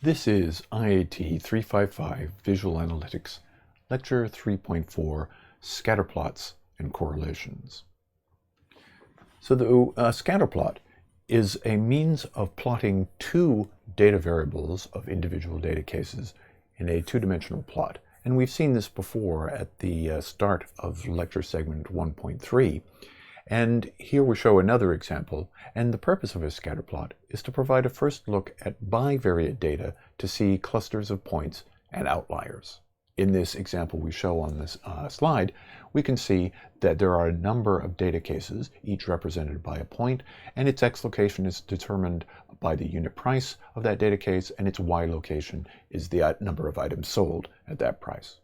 This is IAT355 Visual Analytics, Lecture 3.4 Scatterplots and Correlations. So the scatterplot is a means of plotting two data variables of individual data cases in a two-dimensional plot. And we've seen this before at the start of lecture segment 1.3. And here we show another example, and the purpose of a scatterplot is to provide a first look at bivariate data to see clusters of points and outliers. In this example we show on this slide, we can see that there are a number of data cases, each represented by a point, and its x location is determined by the unit price of that data case, and its y location is the number of items sold at that price.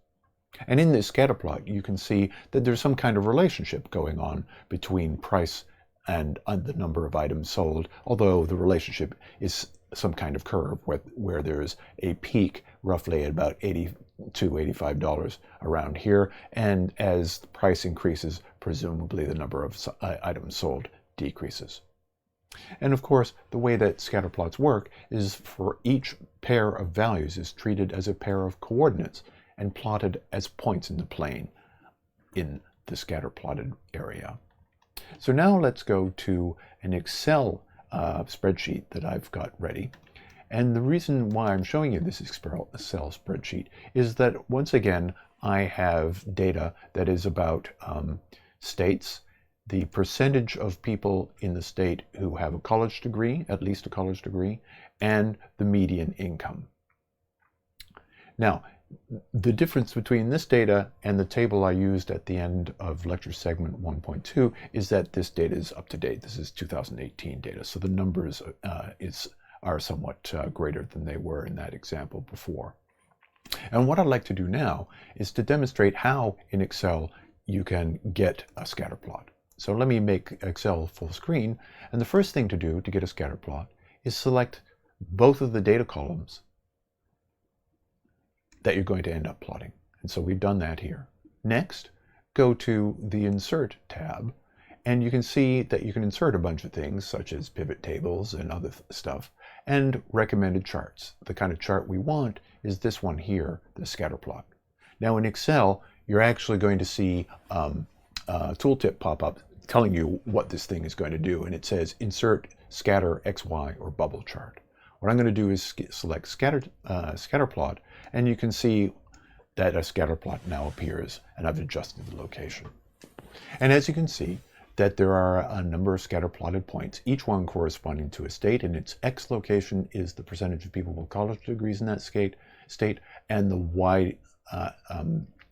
And in this scatterplot, you can see that there's some kind of relationship going on between price and the number of items sold, although the relationship is some kind of curve where there's a peak roughly at about $80 to $85 around here, and as the price increases, presumably the number of items sold decreases. And of course, the way that scatterplots work is for each pair of values is treated as a pair of coordinates and plotted as points in the plane in the scatterplotted area. So now let's go to an Excel spreadsheet that I've got ready. And the reason why I'm showing you this Excel spreadsheet is that once again, I have data that is about states, the percentage of people in the state who have a college degree, at least a college degree, and the median income. Now, the difference between this data and the table I used at the end of lecture segment 1.2 is that this data is up to date. This is 2018 data, so the numbers are somewhat greater than they were in that example before. And what I'd like to do now is to demonstrate how in Excel you can get a scatterplot. So let me make Excel full screen, and the first thing to do to get a scatterplot is select both of the data columns that you're going to end up plotting. And so we've done that here. Next, go to the Insert tab, and you can see that you can insert a bunch of things such as pivot tables and other stuff, and recommended charts. The kind of chart we want is this one here, the scatterplot. Now in Excel, you're actually going to see a tooltip pop up telling you what this thing is going to do, and it says Insert Scatter XY or Bubble Chart. What I'm going to do is select Scatterplot, and you can see that a scatterplot now appears, and I've adjusted the location. And as you can see, that there are a number of scatterplotted points, each one corresponding to a state, and its x location is the percentage of people with college degrees in that state, and the y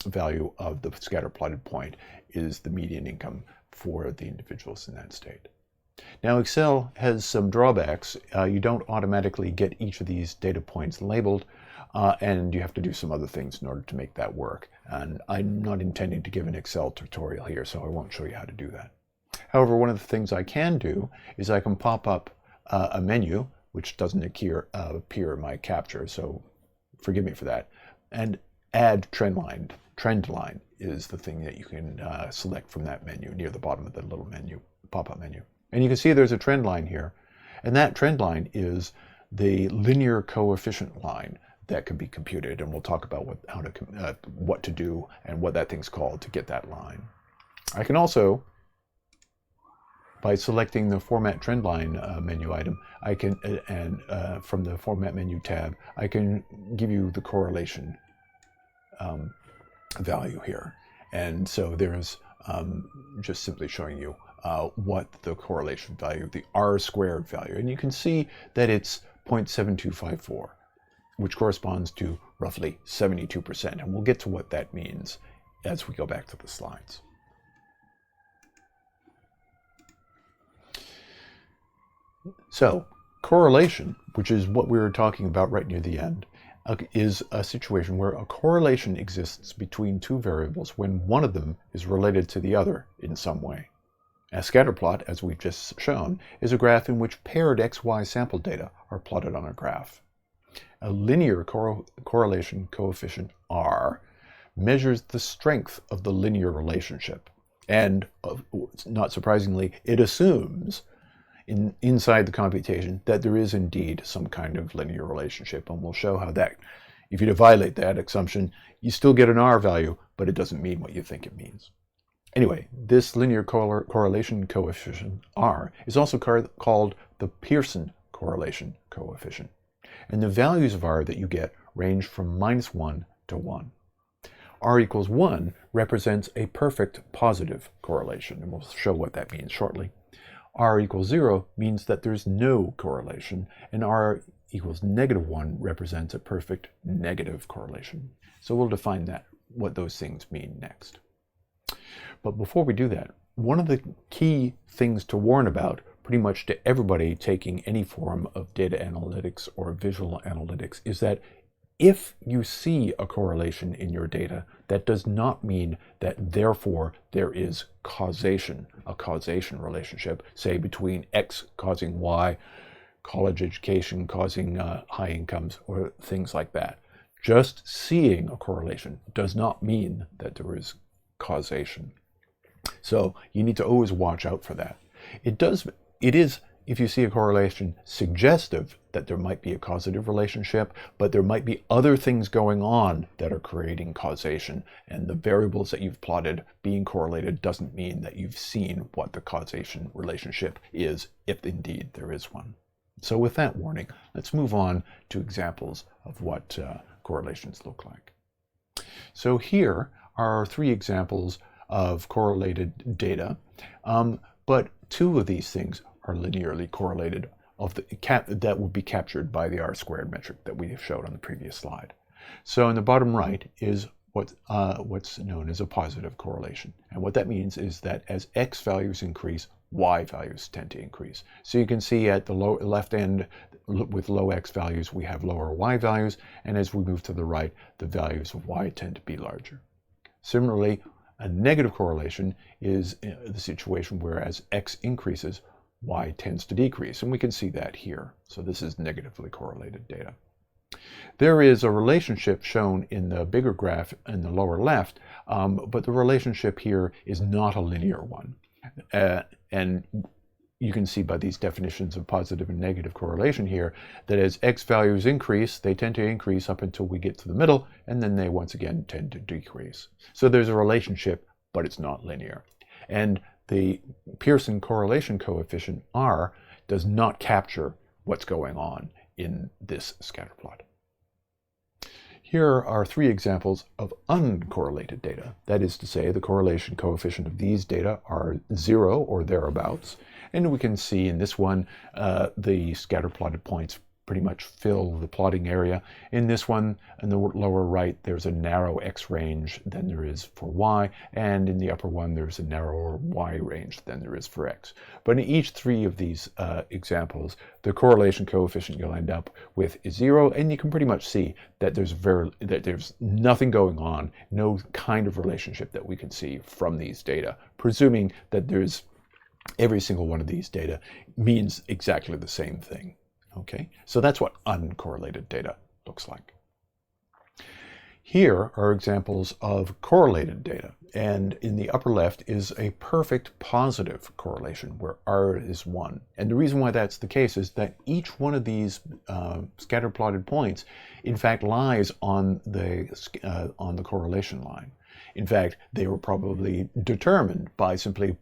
value of the scatterplotted point is the median income for the individuals in that state. Now Excel has some drawbacks. You don't automatically get each of these data points labeled, and you have to do some other things in order to make that work. And I'm not intending to give an Excel tutorial here, so I won't show you how to do that. However, one of the things I can do is I can pop up a menu, which doesn't appear in my capture, so forgive me for that, and add trend line. Trend line is the thing that you can select from that menu near the bottom of the little menu, pop-up menu. And you can see there's a trend line here, and that trend line is the linear coefficient line that can be computed, and we'll talk about what to do and what that thing's called to get that line. I can also, by selecting the Format Trend Line menu item, I can, from the Format Menu tab, I can give you the correlation value here. And so there's just simply showing you what the correlation value, the R-squared value, and you can see that it's 0.7254, which corresponds to roughly 72%, and we'll get to what that means as we go back to the slides. So correlation, which is what we were talking about right near the end, is a situation where a correlation exists between two variables when one of them is related to the other in some way. A scatterplot, as we've just shown, is a graph in which paired XY sample data are plotted on a graph. A linear correlation coefficient R measures the strength of the linear relationship, and not surprisingly, it assumes inside the computation that there is indeed some kind of linear relationship, and we'll show how that, if you violate that assumption, you still get an R value, but it doesn't mean what you think it means. Anyway, this linear correlation coefficient, R, is also called the Pearson correlation coefficient. And the values of R that you get range from -1 to 1. R equals 1 represents a perfect positive correlation, and we'll show what that means shortly. R equals 0 means that there's no correlation, and R equals -1 represents a perfect negative correlation. So we'll define that, what those things mean next. But before we do that, one of the key things to warn about pretty much to everybody taking any form of data analytics or visual analytics is that if you see a correlation in your data, that does not mean that therefore there is causation, a causation relationship, say between X causing Y, college education causing high incomes, or things like that. Just seeing a correlation does not mean that there is causation. So you need to always watch out for that. It is, if you see a correlation, suggestive that there might be a causative relationship, but there might be other things going on that are creating causation, and the variables that you've plotted being correlated doesn't mean that you've seen what the causation relationship is, if indeed there is one. So with that warning, let's move on to examples of what correlations look like. So here are 3 examples of correlated data, but 2 of these things are linearly correlated that would be captured by the R-squared metric that we showed on the previous slide. So in the bottom right is what's known as a positive correlation. And what that means is that as X values increase, Y values tend to increase. So you can see at the left end, with low X values, we have lower Y values. And as we move to the right, the values of Y tend to be larger. Similarly, a negative correlation is the situation where as X increases, Y tends to decrease, and we can see that here. So this is negatively correlated data. There is a relationship shown in the bigger graph in the lower left, but the relationship here is not a linear one. And you can see by these definitions of positive and negative correlation here that as X values increase, they tend to increase up until we get to the middle, and then they once again tend to decrease. So there's a relationship, but it's not linear. And the Pearson correlation coefficient, R, does not capture what's going on in this scatter plot. Here are 3 examples of uncorrelated data. That is to say, the correlation coefficient of these data are 0 or thereabouts. And we can see in this one, the scatter plotted points pretty much fill the plotting area. In this one, in the lower right, there's a narrow X range than there is for Y, and in the upper one, there's a narrower Y range than there is for X. But in each 3 of these examples, the correlation coefficient you'll end up with is 0, and you can pretty much see that there's nothing going on, no kind of relationship that we can see from these data, presuming that there's every single one of these data means exactly the same thing. Okay, so that's what uncorrelated data looks like. Here are examples of correlated data, and in the upper left is a perfect positive correlation where R is 1. And the reason why that's the case is that each one of these scatter plotted points, in fact, lies on the correlation line. In fact, they were probably determined by simply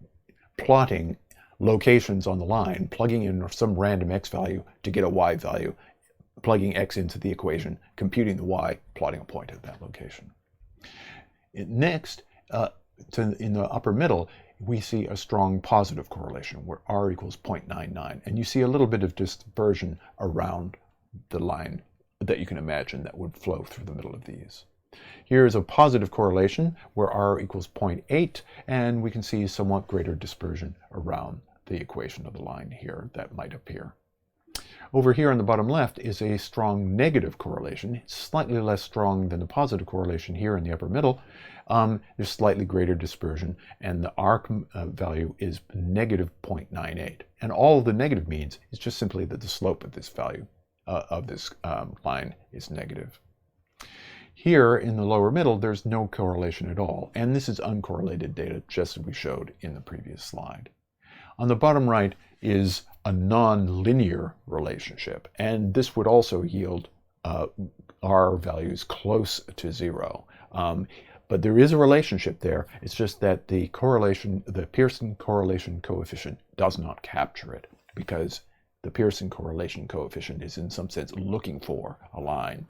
plotting locations on the line, plugging in some random X value to get a Y value, plugging X into the equation, computing the Y, plotting a point at that location. Next, in the upper middle, we see a strong positive correlation where R equals 0.99. And you see a little bit of dispersion around the line that you can imagine that would flow through the middle of these. Here is a positive correlation where R equals 0.8, and we can see somewhat greater dispersion around the equation of the line here that might appear. Over here on the bottom left is a strong negative correlation. It's slightly less strong than the positive correlation here in the upper middle. There's slightly greater dispersion, and the R value is negative 0.98. And all the negative means is just simply that the slope of this value of this line is negative. Here in the lower middle, there's no correlation at all, and this is uncorrelated data, just as we showed in the previous slide. On the bottom right is a non-linear relationship, and this would also yield R values close to 0. But there is a relationship there. It's just that the Pearson correlation coefficient does not capture it, because the Pearson correlation coefficient is in some sense looking for a line.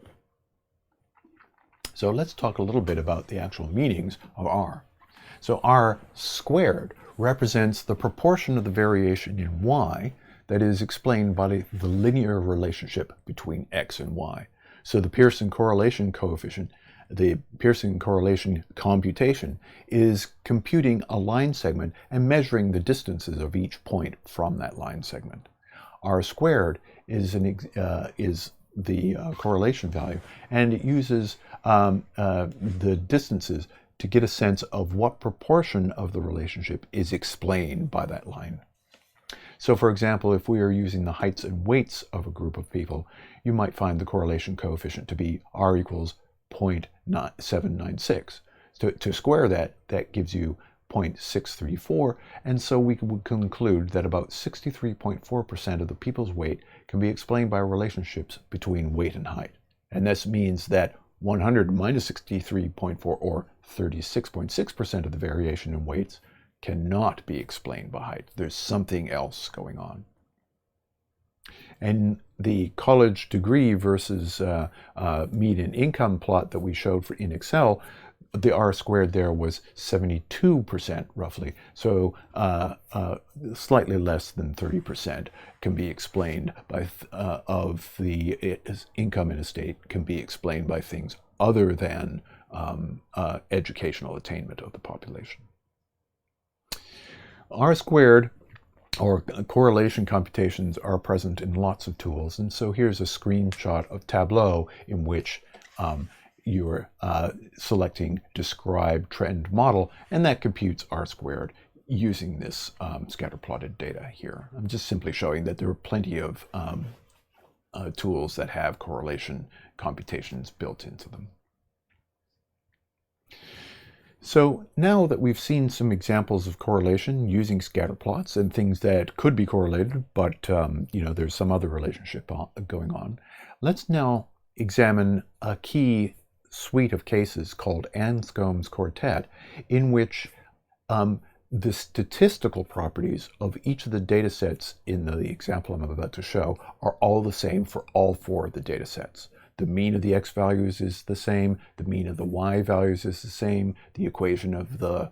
So let's talk a little bit about the actual meanings of R. So R squared represents the proportion of the variation in Y that is explained by the linear relationship between X and Y. So the Pearson correlation coefficient, the Pearson correlation computation, is computing a line segment and measuring the distances of each point from that line segment. R squared is the correlation value, and it uses the distances to get a sense of what proportion of the relationship is explained by that line. So for example, if we are using the heights and weights of a group of people, you might find the correlation coefficient to be R equals 0.796. To square that gives you 0.634, and so we would conclude that about 63.4% of the people's weight can be explained by relationships between weight and height. And this means that 100 minus 63.4, or 36.6% of the variation in weights, cannot be explained by height. There's something else going on. And the college degree versus median income plot that we showed in Excel, the R squared there was 72% roughly. So slightly less than 30% can be explained by, of the income in a state can be explained by things other than educational attainment of the population. R squared or correlation computations are present in lots of tools, and so here's a screenshot of Tableau in which you're selecting describe trend model, and that computes R squared using this scatterplotted data here. I'm just simply showing that there are plenty of tools that have correlation computations built into them. So now that we've seen some examples of correlation using scatterplots and things that could be correlated, but there's some other relationship going on, let's now examine a key suite of cases called Anscombe's Quartet, in which the statistical properties of each of the data sets in the example I'm about to show are all the same for all 4 of the data sets. The mean of the X values is the same, the mean of the Y values is the same, the equation of the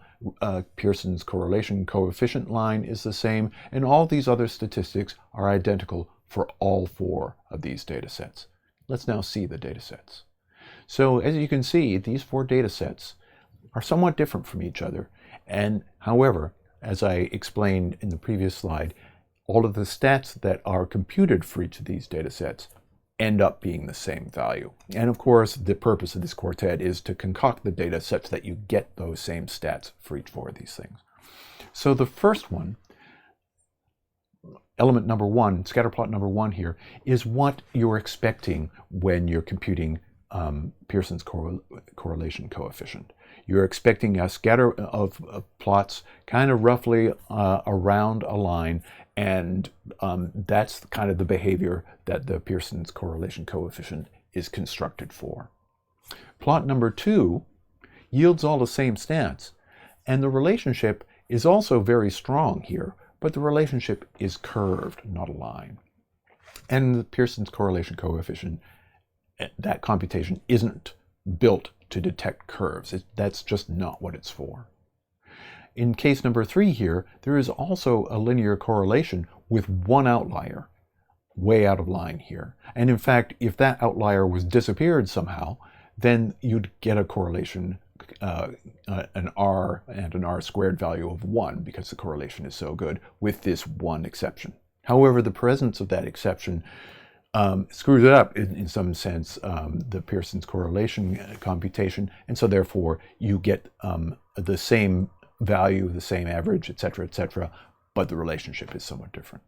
Pearson's correlation coefficient line is the same, and all these other statistics are identical for all 4 of these data sets. Let's now see the data sets. So as you can see, these 4 data sets are somewhat different from each other, and however, as I explained in the previous slide, all of the stats that are computed for each of these data sets end up being the same value. And of course, the purpose of this quartet is to concoct the data such that you get those same stats for each 4 of these things. So the first one, element number 1, scatterplot number 1 here, is what you're expecting when you're computing Pearson's correlation coefficient. You're expecting a scatter of plots kind of roughly around a line, and that's kind of the behavior that the Pearson's correlation coefficient is constructed for. Plot number 2 yields all the same stats, and the relationship is also very strong here, but the relationship is curved, not a line. And the Pearson's correlation coefficient, that computation isn't built to detect curves. That's just not what it's for. In case number 3 here, there is also a linear correlation with one outlier, way out of line here. And in fact, if that outlier was disappeared somehow, then you'd get a correlation, an R and an R squared value of 1, because the correlation is so good, with this one exception. However, the presence of that exception screws it up in some sense, the Pearson's correlation computation, and so therefore you get the same value, the same average, etc., but the relationship is somewhat different.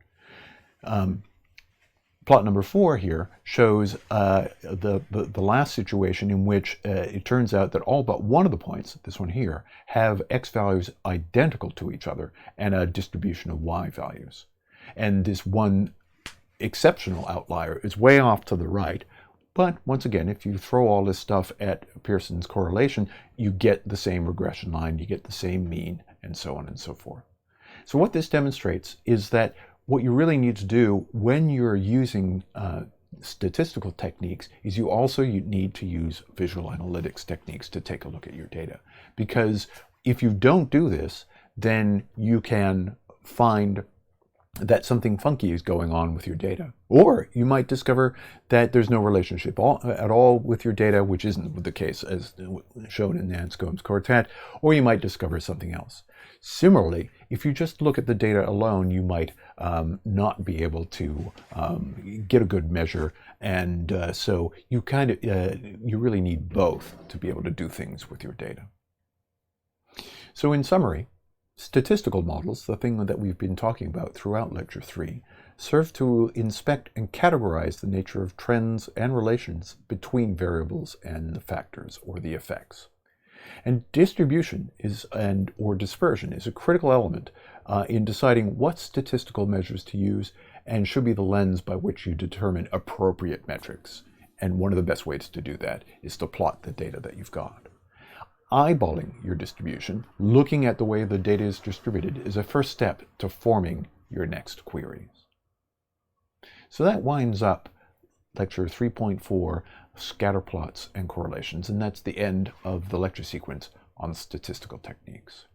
Plot number 4 here shows the last situation in which it turns out that all but one of the points, this one here, have X values identical to each other and a distribution of Y values. And this one exceptional outlier is way off to the right. But once again, if you throw all this stuff at Pearson's correlation, you get the same regression line, you get the same mean, and so on and so forth. So what this demonstrates is that what you really need to do when you're using statistical techniques is you need to use visual analytics techniques to take a look at your data. Because if you don't do this, then you can find that something funky is going on with your data. Or you might discover that there's no relationship at all with your data, which isn't the case as shown in Anscombe's Quartet, or you might discover something else. Similarly, if you just look at the data alone, you might not be able to get a good measure, and so you you really need both to be able to do things with your data. So in summary, statistical models, the thing that we've been talking about throughout Lecture 3, serve to inspect and categorize the nature of trends and relations between variables and the factors or the effects. And distribution or dispersion is a critical element in deciding what statistical measures to use and should be the lens by which you determine appropriate metrics. And one of the best ways to do that is to plot the data that you've got. Eyeballing your distribution, looking at the way the data is distributed, is a first step to forming your next queries. So that winds up Lecture 3.4, Scatterplots and Correlations, and that's the end of the lecture sequence on statistical techniques.